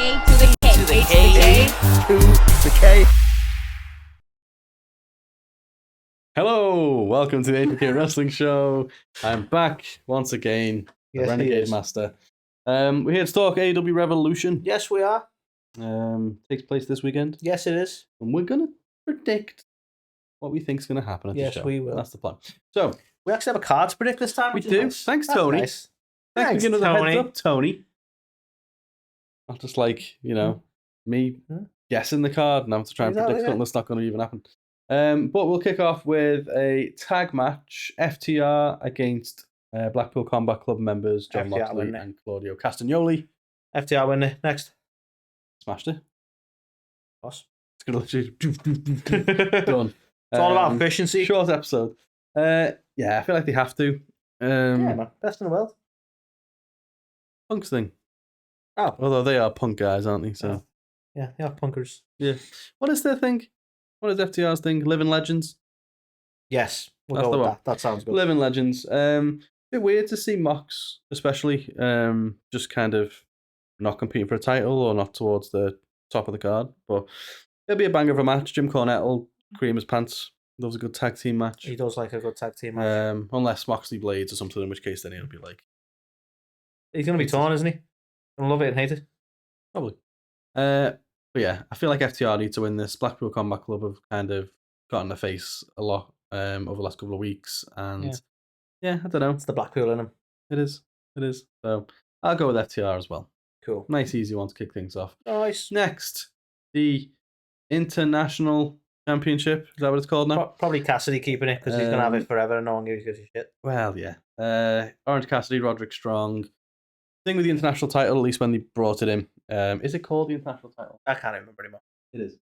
A to the K. To the K. To the K. Hello, welcome to the AEW Wrestling Show. I'm back once again, the Yes, he Renegade is. Master. We're here to talk AEW Revolution. Yes, we are. Takes place this weekend, Yes, it is. and we're gonna predict what we think is gonna happen at Yes, the show. we will. That's the plan. So We actually have a card to predict this time. we which is do. Nice. Thanks, That's Tony. Nice. Thanks for Thanks, giving us a Tony. heads up, Tony. Not just like me guessing the card and having to try and Exactly, predict something that's not going to even happen. But we'll kick off with a tag match: FTR against Blackpool Combat Club members John FTR Moxley win it. and Claudio Castagnoli. FTR win it. Next. Smashed it. Boss. It's gonna literally done. It's all about efficiency. Short episode. Yeah, I feel like they have to. Yeah, man. Best in the world. Punk's thing. Oh. Although they are punk guys, aren't they? So Yeah, punkers. yeah. What is their thing? What is FTR's thing? Living Legends. Yes. We'll That's go the with one. that. That sounds good. Living Legends. Bit weird to see Mox, especially, just kind of not competing for a title or not towards the top of the card. But it'll be a banger of a match. Jim Cornette will cream his pants. Loves a good tag team match. He does like a good tag team match. Unless Moxley blades or something, in which case then he'll be like He's going to be torn, isn't he? Gonna love it and hate it. probably. But yeah, I feel like FTR need to win this. Blackpool Combat Club have kind of gotten their face a lot over the last couple of weeks, and yeah, I don't know. It's the Blackpool in him. It is. So I'll go with FTR as well. Cool. Nice, easy one to kick things off. Nice. Next, the International Championship. Is that what it's called now? Probably Cassidy keeping it because he's going to have it forever and no one gives a shit. Well, yeah. Orange Cassidy, Roderick Strong. Thing with the international title, at least when they brought it in. Is it called the international title? I can't remember anymore. It is.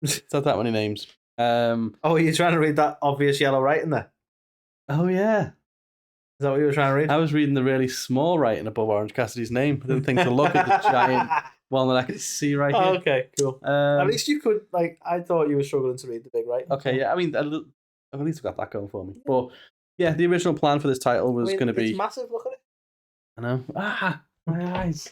It's not that many names. Oh, you're trying to read that obvious yellow writing there? Oh, yeah. Is that what you were trying to read? I was reading the really small writing above Orange Cassidy's name. I didn't think to look at the giant one that I could see right here. Oh, okay, cool. At least you could, like, I thought you were struggling to read the big writing. Okay, yeah. I mean, I've at least got that going for me. But yeah, the original plan for this title was going to be. It's massive, look at it. I know. My eyes.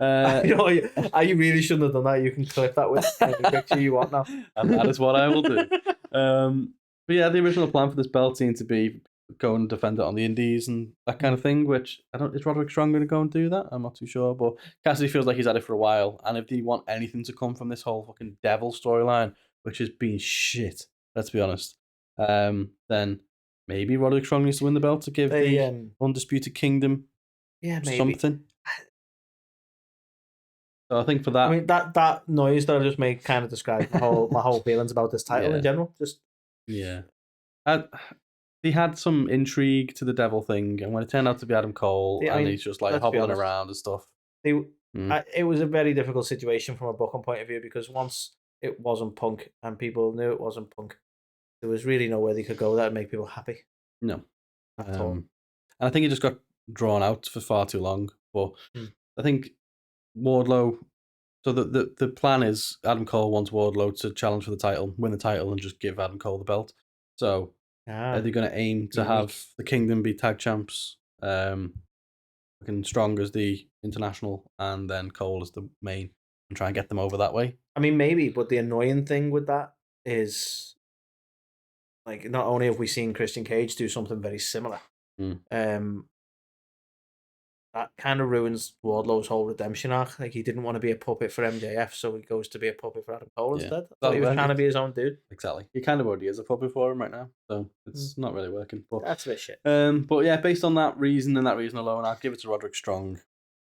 You know, you really shouldn't have done that. You can clip that with any picture you want now. And that is what I will do. But yeah, the original plan for this belt seemed to be go and defend it on the indies and that kind of thing, which I don't. Is Roderick Strong going to go and do that? I'm not too sure. But Cassidy feels like he's had it for a while. And if they want anything to come from this whole fucking devil storyline, which has been shit, let's be honest, then maybe Roderick Strong needs to win the belt to give the Undisputed Kingdom maybe. something. So I think for that, I mean, that noise that I just made kind of describes my whole feelings about this title in general. Just they had some intrigue to the devil thing, and when it turned out to be Adam Cole, and he's just like hobbling around and stuff. It was a very difficult situation from a booking point of view because once it wasn't Punk and people knew it wasn't Punk, there was really nowhere they could go that would make people happy. No. At all. And I think it just got drawn out for far too long. But I think Wardlow. So the plan is Adam Cole wants Wardlow to challenge for the title, win the title, and just give Adam Cole the belt. So are they going to aim to have the Kingdom be tag champs, looking Strong as the international, and then Cole as the main, and try and get them over that way? I mean, maybe, but the annoying thing with that is, like, not only have we seen Christian Cage do something very similar, that kind of ruins Wardlow's whole redemption arc. Like, he didn't want to be a puppet for MJF, so he goes to be a puppet for Adam Cole instead. I thought he was trying to be his own dude. Exactly. He kind of already is a puppet for him right now, so it's not really working. But that's a bit shit. But yeah, based on that reason and that reason alone, I'll give it to Roderick Strong.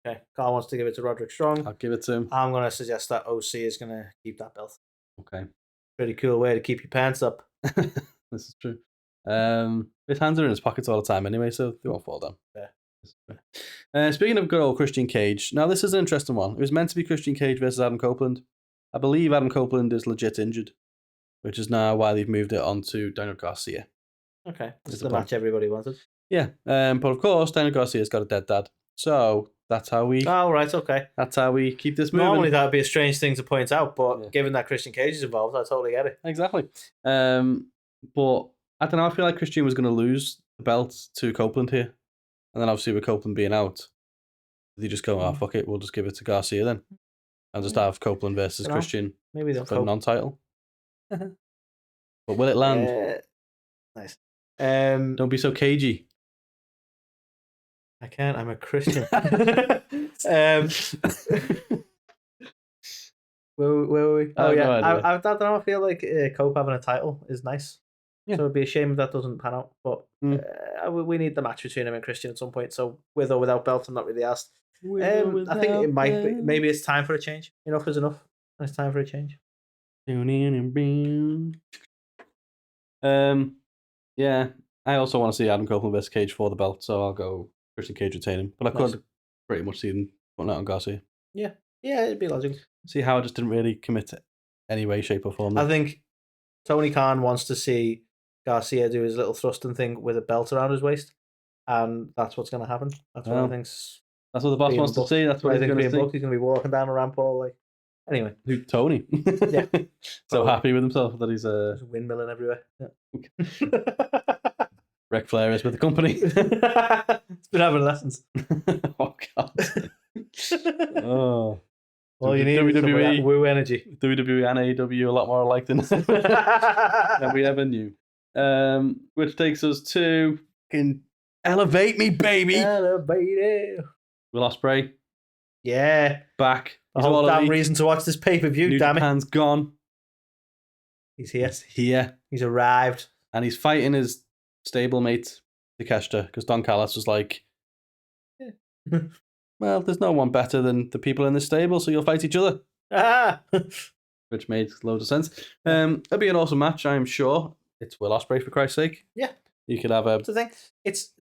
Okay, Carl wants to give it to Roderick Strong. I'll give it to him. I'm going to suggest that OC is going to keep that belt. Okay. Pretty cool way to keep your pants up. This is true. His hands are in his pockets all the time anyway, so they won't fall down. Yeah. Speaking of good old Christian Cage, now this is an interesting one. It was meant to be Christian Cage versus Adam Copeland. I believe Adam Copeland is legit injured, which is now why they've moved it on to Daniel Garcia. Okay, this is the match everybody wanted. Yeah, but of course Daniel Garcia's got a dead dad, so that's how we. Oh right, okay. That's how we keep this moving. Normally that would be a strange thing to point out, but given that Christian Cage is involved, I totally get it. Exactly. But I don't know. I feel like Christian was going to lose the belt to Copeland here. And then obviously with Copeland being out, they just go, oh, fuck it, we'll just give it to Garcia then. and just have Copeland versus Dunno. Christian Maybe they'll for the cope. non-title. But will it land? Nice. Don't be so cagey. I can't. I'm a Christian. Where were we? Oh, yeah. I don't know. I feel like Cope having a title is nice. Yeah. So it'd be a shame if that doesn't pan out. But we need the match between him and Christian at some point. So with or without belt, I'm not really asked. I think it might be. Maybe it's time for a change. Enough is enough. It's time for a change. Yeah. I also want to see Adam Copeland versus Cage for the belt, so I'll go Christian Cage retaining. But I could pretty much see them putting that on Garcia. Yeah, it'd be logical. See how I just didn't really commit to any way, shape, or form. I think Tony Khan wants to see Garcia do his little thrusting thing with a belt around his waist, and that's what's going to happen. That's what I think's. That's what the boss wants to see. That's what he's going to see. He's going to be walking down a ramp all like. Anyway, who Tony? Yeah, so happy with himself that he's windmilling everywhere. Yeah. Ric Flair is with the company. It's been having lessons. Oh God. Oh. Well, you need WWE woo energy. WWE and AEW a lot more alike than we ever knew. Which takes us to Elevate Me, baby. Elevate it. Will Ospreay. Yeah. Back. The whole damn reason to watch this pay-per-view, damn it. Japan's gone. He's here. He's here. He's arrived. And he's fighting his stablemate, Takeshita, because Don Callis was like, well, there's no one better than the people in this stable, so you'll fight each other. Which made loads of sense. It'll be an awesome match, I'm sure. It's Will Ospreay, for Christ's sake. Yeah. You could have a... That's the thing.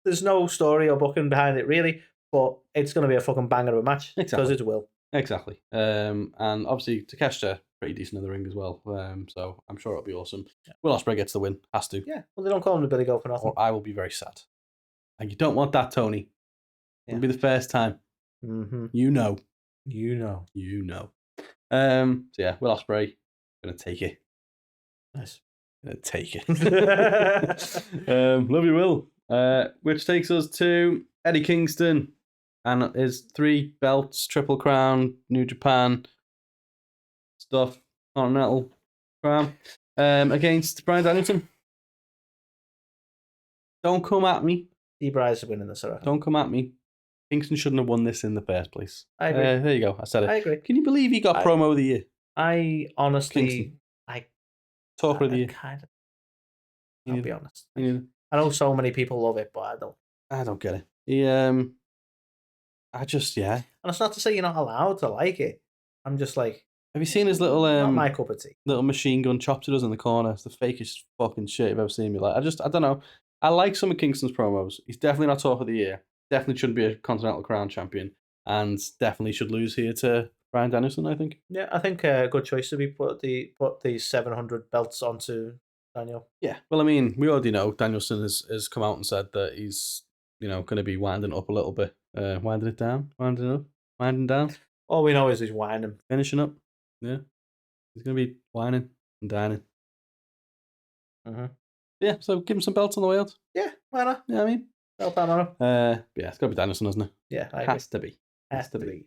There's no story or booking behind it, really, but it's going to be a fucking banger of a match. Exactly. Because it's Will. Exactly. And obviously, Takeshita, pretty decent in the ring as well. So I'm sure it'll be awesome. Yeah. Will Ospreay gets the win. Has to. Yeah. Well, they don't call him the Billy Goat for nothing. Or I will be very sad. And you don't want that, Tony. Yeah. It'll be the first time. Mm-hmm. You know. So yeah, Will Ospreay, gonna take it. Nice. Gonna take it. Love you, Will. Which takes us to Eddie Kingston and his 3 belts, Triple Crown, New Japan stuff, Continental Crown, against Bryan Danielson. Don't come at me. D-Bry's winning this, alright. Don't come at me. Kingston shouldn't have won this in the first place. I agree. There you go. I said it. I agree. Can you believe he got promo of the year? I honestly... Kingston. Talker of the year. Kind of. I'll be honest. I know so many people love it, but I don't get it. I just, yeah. And it's not to say you're not allowed to like it. I'm just like... Have you seen his little... not my cup of tea. Little machine gun chops he does in the corner? It's the fakest fucking shit you've ever seen me. Like, I don't know. I like some of Kingston's promos. He's definitely not Talk of the Year. Definitely shouldn't be a Continental Crown champion. And definitely should lose here to Bryan Danielson, I think. Yeah, I think a good choice to be put the 700 belts onto Daniel. Yeah, well, I mean, we already know Danielson has come out and said that he's, going to be winding up a little bit. Winding it down? Winding up? Winding down? All we know is he's winding. Finishing up? Yeah. He's going to be whining and dining. Mm-hmm. Yeah, so give him some belts on the way out. Yeah, why not? Yeah, I mean. Belt on him. Yeah, it's got to be Danielson, isn't it? Yeah, I Has agree. to be. Has to be.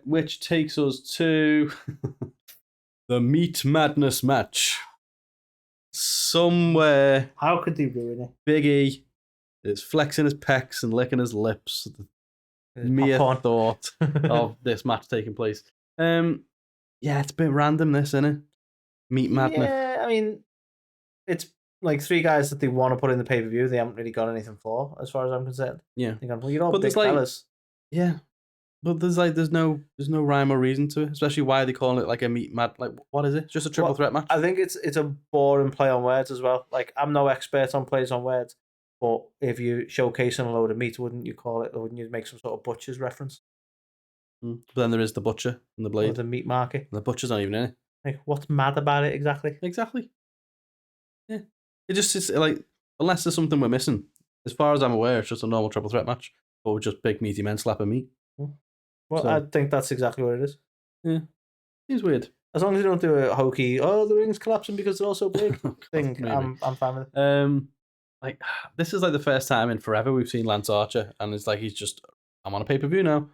Which takes us to the Meat Madness match. Somewhere. How could they ruin it? Big E is flexing his pecs and licking his lips. The mere thought of this match taking place. Yeah, it's a bit random, this, isn't it? Meat Madness. Yeah, I mean, it's like 3 guys that they want to put in the pay-per-view. They haven't really got anything for, as far as I'm concerned. Yeah. Well, you're all big fellas. Yeah. But there's no rhyme or reason to it, especially why they call it like a meat mad. Like, what is it? Just a triple threat match? I think it's a boring play on words as well. Like, I'm no expert on plays on words, but if you showcasing a load of meat, wouldn't you call it? Or wouldn't you make some sort of butcher's reference? But then there is the butcher and the blade, or the meat market. And the butcher's not even in it. Like, what's mad about it exactly? Exactly. Yeah, it's like, unless there's something we're missing. As far as I'm aware, it's just a normal triple threat match, or just big meaty men slapping meat. Well, so, I think that's exactly what it is. Yeah. Seems weird. As long as you don't do a hokey, the ring's collapsing because they're all so big thing, I'm fine with it. Like, this is like the first time in forever we've seen Lance Archer, and it's like he's just, I'm on a pay-per-view now.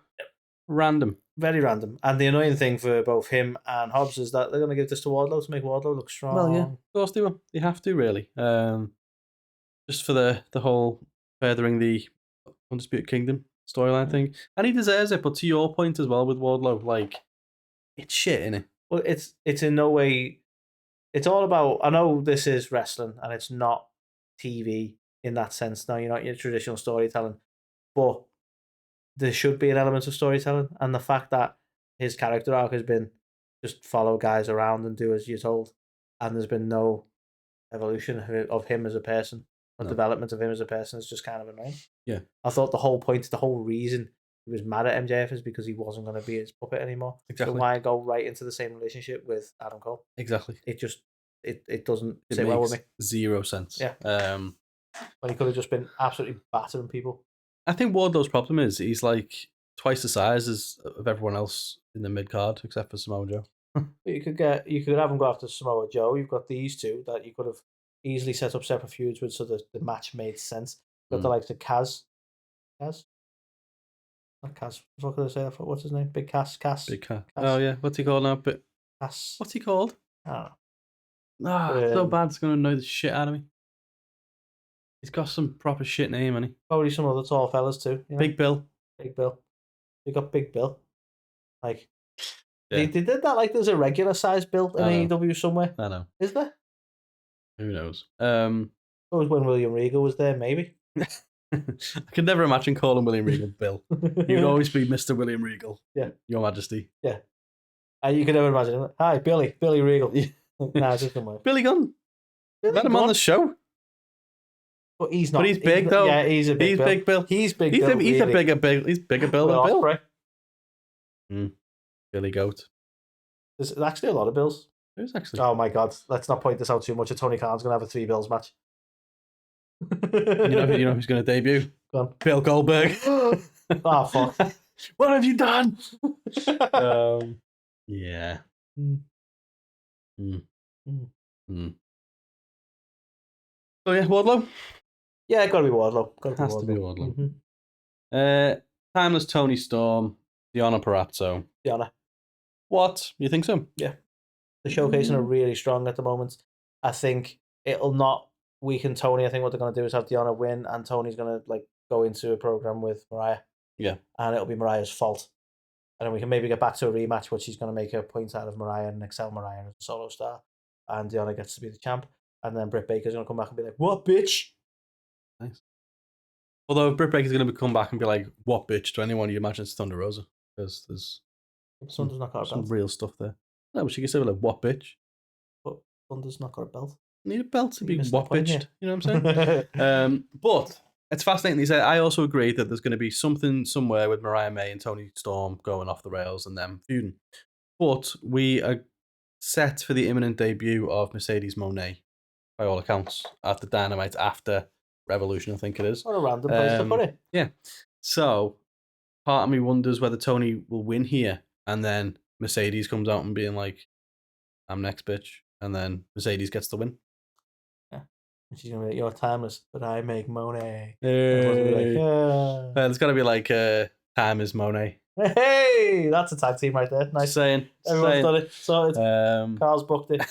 Random. Very random. And the annoying thing for both him and Hobbs is that they're going to give this to Wardlow to make Wardlow look strong. Well, yeah, of course they will. They have to, really. Just for the whole furthering the Undisputed Kingdom storyline thing. And he deserves it, but to your point as well with Wardlow, like, it's shit, innit? Well, it's in no way... It's all about... I know this is wrestling, and it's not TV in that sense. No, you're not your traditional storytelling. But there should be an element of storytelling. And the fact that his character arc has been just follow guys around and do as you're told, and there's been no evolution of him as a person, or development of him as a person, is just kind of annoying. Yeah. I thought the whole point, the whole reason he was mad at MJF is because he wasn't going to be his puppet anymore. Exactly. So why go right into the same relationship with Adam Cole? Exactly. It just it doesn't sit well with me. Zero sense. Yeah. When he could have just been absolutely battering people. I think Wardlow's problem is he's like twice the size of everyone else in the mid card except for Samoa Joe. You could have him go after Samoa Joe. You've got these two that you could have easily set up separate feuds with, so the match made sense. You've got the likes of Kaz. Not Kaz. What could I say? What's his name? Big Cass. Big Cass. Oh yeah. What's he called now? Cass. What's he called? I don't know. So bad it's gonna annoy the shit out of me. He's got some proper shit name, hasn't he? Probably some other tall fellas too. You know? Big Bill. You got Big Bill. Like yeah. they did that like there's a regular size built in AEW somewhere. I know. Is there? Who knows? It was when William Regal was there, maybe. I could never imagine calling William Regal Bill. You'd always be Mr. William Regal. Yeah. Your Majesty. Yeah. You could never imagine him. Hi, Billy Regal. Nah, it's just come on. Billy Gunn. Let him on the show. But he's not. But he's big though. Yeah, he's a big Bill. Big Bill. He's big Bill. He's bigger Bill than Bill. Ospreay. Billy Goat. There's actually a lot of Bills. There's actually. Oh my God! Let's not point this out too much. Tony Khan's gonna have a 3 Bills match. you know who's gonna debut? Go on. Bill Goldberg. Oh fuck! What have you done? Yeah. So yeah, Wardlow. Yeah, gotta be Wardlow. Has to be Wardlow. Mm-hmm. Timeless Toni Storm, Deonna Purazzo. Deonna. What? You think so? Yeah. The showcasing are really strong at the moment. I think it'll not weaken Toni. I think what they're going to do is have Deonna win, and Toni's going to like go into a program with Mariah. Yeah. And it'll be Mariah's fault. And then we can maybe get back to a rematch where she's going to make a point out of Mariah and excel Mariah as a solo star. And Deonna gets to be the champ. And then Britt Baker's going to come back and be like, "What, bitch?" Nice. Although Britt Baker's going to come back and be like, "What, bitch?" to anyone, you imagine it's Thunder Rosa. Because there's Thunder's not got a belt. Some real stuff there. No, but she can say like, "What, bitch?" But Thunder's not got a belt. Need a belt to be what bitched. You know what I'm saying? But it's fascinating. They say, I also agree that there's going to be something somewhere with Mariah May and Toni Storm going off the rails and them feuding. But we are set for the imminent debut of Mercedes Mone, by all accounts, at the Dynamite after Revolution, I think it is. What a random place to put it. Yeah. So, part of me wonders whether Toni will win here, and then Mercedes comes out and being like, "I'm next, bitch," and then Mercedes gets the win. Yeah. And she's going to be like, "You're timeless, but I make Monet." Hey. It's got to be like, "Time is Monet." Hey, that's a tag team right there. Nice. Everyone's done it. Sorted. Carl's booked it.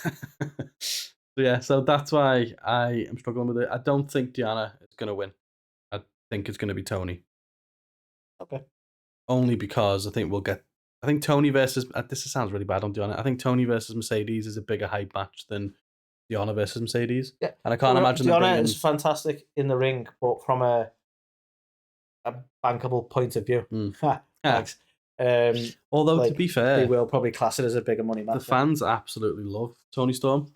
So that's why I am struggling with it. I don't think Deonna is going to win. I think it's going to be Toni. Okay. Only because I think Toni versus... this sounds really bad on Deonna. I think Toni versus Mercedes is a bigger hype match than Deonna versus Mercedes. Yeah. And I can't imagine... Deonna is fantastic in the ring, but from a bankable point of view. Thanks. Although, to be fair... They will probably class it as a bigger money match. The fans absolutely love Toni Storm.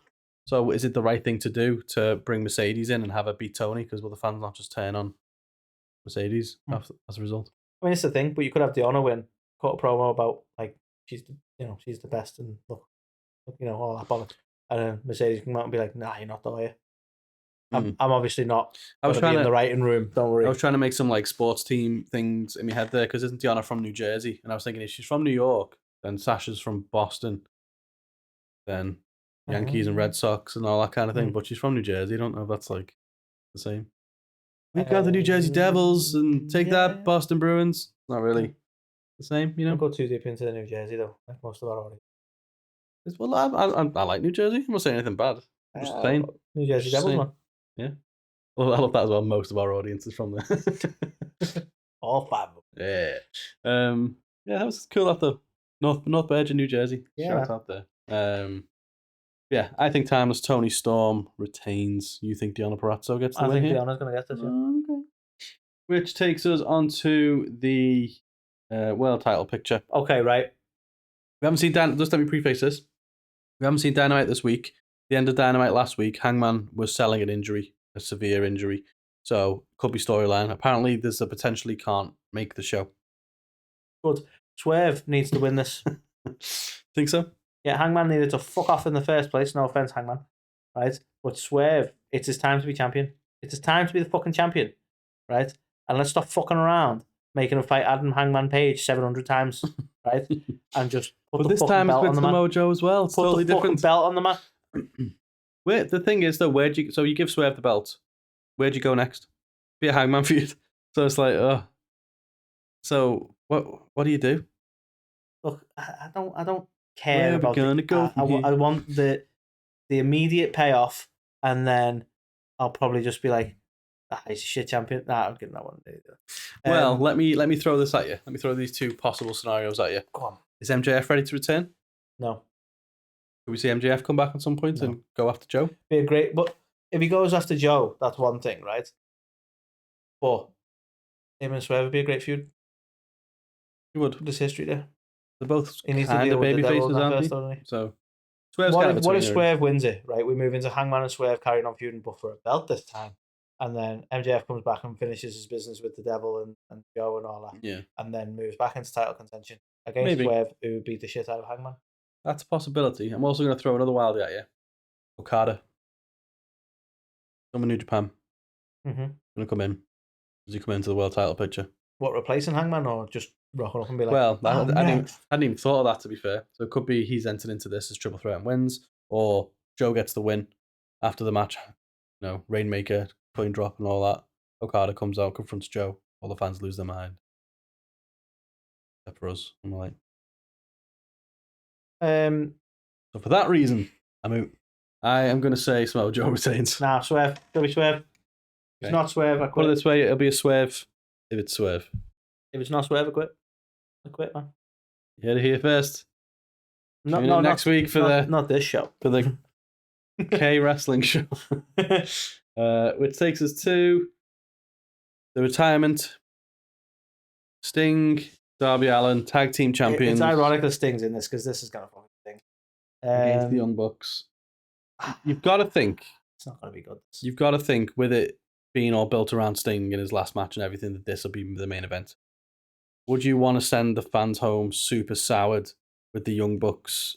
So is it the right thing to do to bring Mercedes in and have her beat Toni? Because will the fans not just turn on Mercedes as a result? I mean, it's the thing, but you could have Deonna win, cut a promo about like she's the best and look all that bollocks, and then Mercedes come out and be like, "Nah, you're not, are you?" I'm obviously not. I was trying to be in the writing room. Don't worry. I was trying to make some like sports team things in my head there because isn't Deonna from New Jersey? And I was thinking if she's from New York, then Sasha's from Boston, then Yankees and Red Sox and all that kind of thing. But she's from New Jersey. I don't know if that's like the same. We got the New Jersey Devils and take that Boston Bruins. Not really the same, you know? Don't go too deep into the New Jersey, though, like most of our audience. Well, I like New Jersey. I'm not saying anything bad. I'm just saying. New Jersey Just Devils, saying. man. Yeah. Well, I love that as well. Most of our audience is from there. All 5 of them. Yeah. Yeah, that was cool after North Virgin, New Jersey. Yeah. Shout out there. Yeah, I think Timeless Toni Storm retains. You think Deonna Purazzo gets the win here? I think Deonna's going to get this, yeah. Okay. Which takes us onto the world title picture. Okay, right. We haven't seen just let me preface this. We haven't seen Dynamite this week. The end of Dynamite last week, Hangman was selling an injury, a severe injury. So, could be storyline. Apparently, there's a potentially can't make the show. Good. Swerve needs to win this. Think so? Yeah, Hangman needed to fuck off in the first place. No offense, Hangman. Right? But Swerve, it's his time to be champion. It's his time to be the fucking champion. Right? And let's stop fucking around making him fight Adam Hangman Page 700 times. Right? And just put the fucking belt on the man. Samoa Joe as well. It's put totally the fucking different. belt on the man. Wait, the thing is, though, so you give Swerve the belt. Where'd you go next? Be a Hangman feud. So it's like, so what do you do? Look, I don't care Where about. Are we gonna go from here? I want the immediate payoff, and then I'll probably just be like, he's a shit champion. Nah, I'm getting that one. Well, let me throw this at you. Let me throw these two possible scenarios at you. Go on. Is MJF ready to return? No. Could we see MJF come back at some point and go after Joe? Be a great, but if he goes after Joe, that's one thing, right? But him and Swerve would be a great feud. He would. There's history there. They're both He needs to kind deal of with the baby devil faces, in that aren't first, they? doesn't he? So Swerve's What if Swerve wins it, right? We move into Hangman and Swerve carrying on feuding, but for a belt this time. And then MJF comes back and finishes his business with the devil and Joe and all that. Yeah. And then moves back into title contention against Swerve, who beat the shit out of Hangman. That's a possibility. I'm also going to throw another wildie at you. Okada. From New Japan. Mm-hmm. Going to come in. Does he come into the world title picture? What, replacing Hangman or just rocking up and be like, well, I hadn't even thought of that, to be fair. So it could be he's entered into this as triple threat and wins, or Joe gets the win after the match. You know, Rainmaker, coin drop and all that. Okada comes out, confronts Joe. All the fans lose their mind. Except for us. I'm like. So for that reason, I'm out. I am going to say Samoa Joe retains. Nah, Swerve. It'll be Swerve. Okay. It's not Swerve, I quit. Put it this way, it'll be a Swerve if it's Swerve. If it's not Swerve, I quit. I quit, man. You heard it here first. No, next week for not this show. For the K Wrestling show. Which takes us to the retirement. Sting, Darby Allin, tag team champions. It's ironic that Sting's in this because this is going to fucking Sting. Against the Young Bucks. You've got to think. It's not going to be good. You've got to think with it being all built around Sting in his last match and everything that this will be the main event. Would you want to send the fans home super soured with the Young Bucks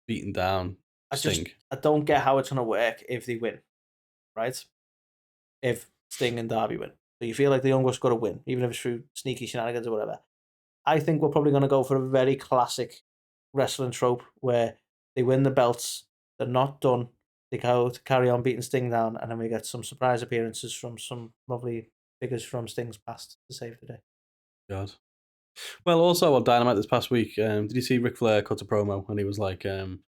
beating down Sting? I don't get how it's going to work if they win, right? If Sting and Darby win. So you feel like the Young Bucks got to win, even if it's through sneaky shenanigans or whatever. I think we're probably going to go for a very classic wrestling trope where they win the belts, they're not done, they go to carry on beating Sting down, and then we get some surprise appearances from some lovely figures from Sting's past to save the day. God. Well, also on Dynamite this past week, did you see Ric Flair cut a promo and he was like, I'm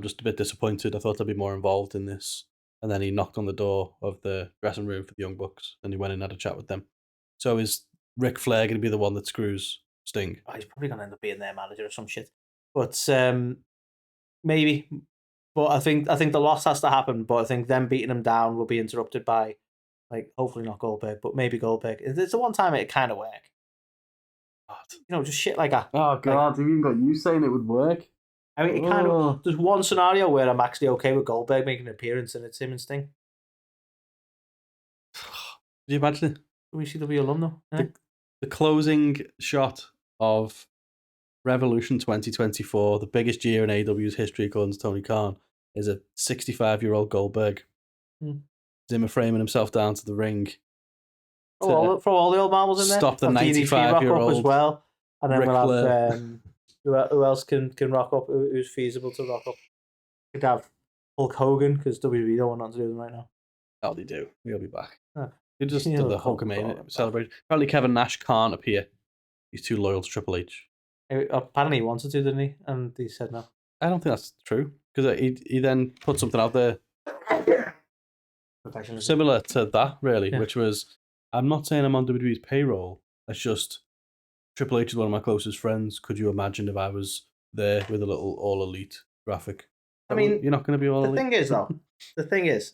just a bit disappointed. I thought I'd be more involved in this. And then he knocked on the door of the dressing room for the Young Bucks and he went in and had a chat with them. So is Ric Flair going to be the one that screws Sting? Oh, he's probably going to end up being their manager or some shit. But maybe. But I think the loss has to happen. But I think them beating him down will be interrupted by, like, hopefully not Goldberg, but maybe Goldberg. It's the one time it kind of worked. You know, just shit like that. Oh, God. Like, have you even got you saying it would work? I mean, it kind of. There's one scenario where I'm actually okay with Goldberg making an appearance and it's him and Sting. Can you imagine it? WCW alumni. Yeah. The closing shot of Revolution 2024, the biggest year in AEW's history, according to Tony Khan, is a 65-year-old Goldberg. Zimmer framing himself down to the ring. Throw all the old marbles in there. Stop the 95-year-old as well, and then Ric we'll have who else can rock up? Who's feasible to rock up? Could have Hulk Hogan because WWE don't want nothing to do with him right now. Oh, they do. He'll be back. Oh. He just did the Hulkamania celebration. Apparently, Kevin Nash can't appear. He's too loyal to Triple H. Apparently he wanted to, didn't he? And he said no. I don't think that's true because he then put something out there similar to that, really, which was, I'm not saying I'm on WWE's payroll. It's just Triple H is one of my closest friends. Could you imagine if I was there with a little All Elite graphic? I mean, you're not going to be All Elite. The thing is,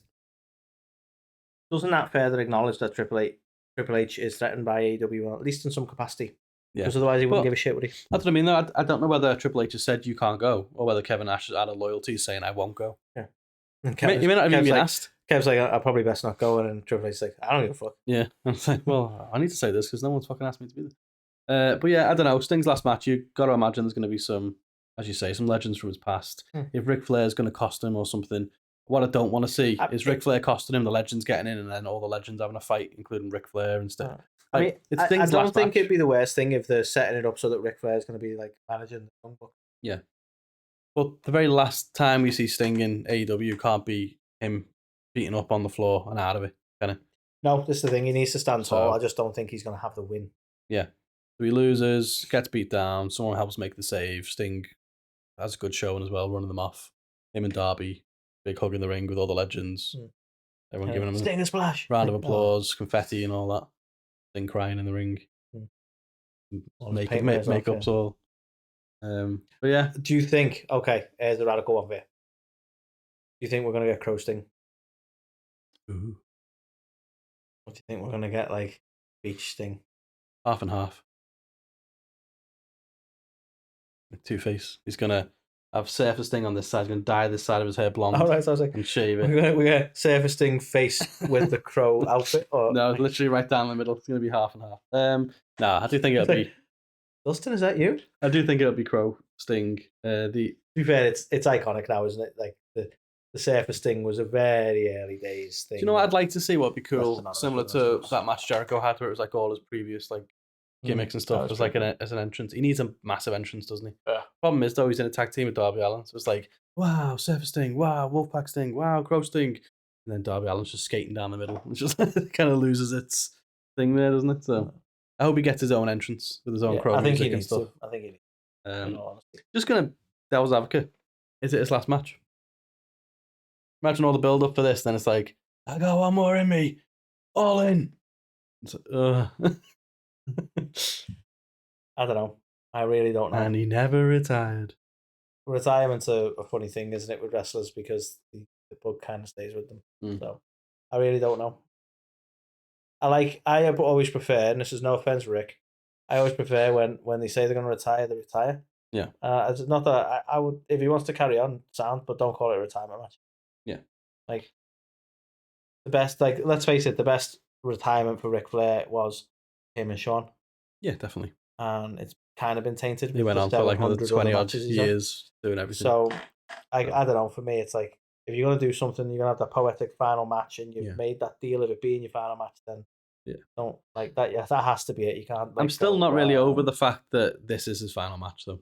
doesn't that further acknowledge that Triple H is threatened by AEW, at least in some capacity? Yeah. Because otherwise he wouldn't give a shit, would he? That's what I mean. Though I don't know whether Triple H has said you can't go, or whether Kevin Nash has added loyalty saying I won't go. Yeah. You may not have even been asked. Kev's like, I'll probably best not go, and Triple H's like, I don't give a fuck. Yeah. I'm like, well, I need to say this because no one's fucking asked me to be there. But yeah, I don't know. Sting's last match, you got to imagine there's going to be some, as you say, some legends from his past. If Ric Flair's going to cost him or something, what I don't want to see is Ric Flair costing him, the legends getting in, and then all the legends having a fight, including Ric Flair and stuff. I mean, I don't think it'd be the worst thing if they're setting it up so that Ric Flair's going to be like managing the Young Bucks. Yeah. But the very last time we see Sting in AEW can't be him beating up on the floor and out of it, can it? No, this is the thing. He needs to stand tall. I just don't think he's going to have the win. Yeah. So he loses, gets beat down, someone helps make the save. Sting has a good showing as well, running them off. Him and Darby, big hug in the ring with all the legends. Everyone giving him Sting a splash. Round of applause, confetti and all that. Sting crying in the ring. Makeup's all. But yeah. Do you think, okay, here's the radical one there. Do you think we're going to get Crow Sting? Ooh. What do you think we're going to get, like, Beach Sting? Half and half. Two-Face. He's going to have Surfer Sting on this side. He's going to dye this side of his hair blonde. Oh, right, so I was like, and shave it. We're going to Surfer Sting face with the Crow outfit? Or... No, literally right down the middle. It's going to be half and half. I do think it'll be... Dustin, is that you? I do think it'll be Crow Sting. To be fair, it's iconic now, isn't it? Like, the Surfer Sting was a very early days thing. Do you know what I'd like to see? What would be cool, similar to that match Jericho had, where it was like all his previous like gimmicks and stuff. It was like as an entrance. He needs a massive entrance, doesn't he? Yeah. Problem is though, he's in a tag team with Darby Allin, so it's like, wow, Surfer Sting, wow, Wolfpack Sting, wow, Crow Sting, and then Darby Allin's just skating down the middle. It just kind of loses its thing there, doesn't it? So I hope he gets his own entrance with his own Crow music and stuff. I think he needs. Just gonna devil's advocate. Is it his last match? Imagine all the build up for this, then it's like, I got one more in me. All in. I don't know. I really don't know. And he never retired. Retirement's a funny thing, isn't it, with wrestlers, because the bug kind of stays with them. So I really don't know. I always prefer, and this is no offense, Rick, I always prefer when they say they're going to retire, they retire. Yeah. It's not that I would, if he wants to carry on, sound, but don't call it a retirement match. Yeah. Like, the best, like, let's face it, the best retirement for Ric Flair was him and Shawn. Yeah, definitely. And it's kind of been tainted. He went on for like another 20 odd years doing everything. So, I don't know, for me, it's like, if you're going to do something, you're going to have that poetic final match, and you've made that deal of it being your final match, then don't, like, that. Yeah, that has to be it. You can't. Like, I'm still not really over the fact that this is his final match, though.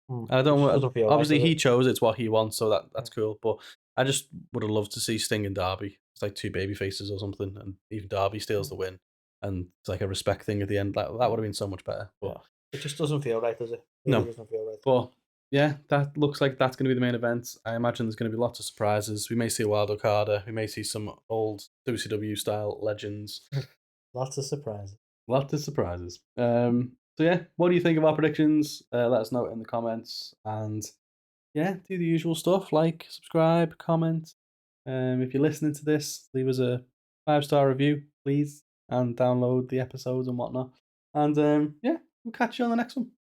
And I don't want. Obviously, he chose it's what he wants, so that's cool. But I just would have loved to see Sting and Darby. It's like two baby faces or something, and even Darby steals the win, and it's like a respect thing at the end. That would have been so much better. But it just doesn't feel right, does it? No, it doesn't feel right. But yeah, that looks like that's going to be the main event. I imagine there's going to be lots of surprises. We may see a wild Okada. We may see some old WCW style legends. Lots of surprises. Lots of surprises. So yeah, what do you think of our predictions? Let us know in the comments, and yeah, do the usual stuff like subscribe, comment. If you're listening to this, leave us a 5-star review, please, and download the episodes and whatnot. And yeah, we'll catch you on the next one.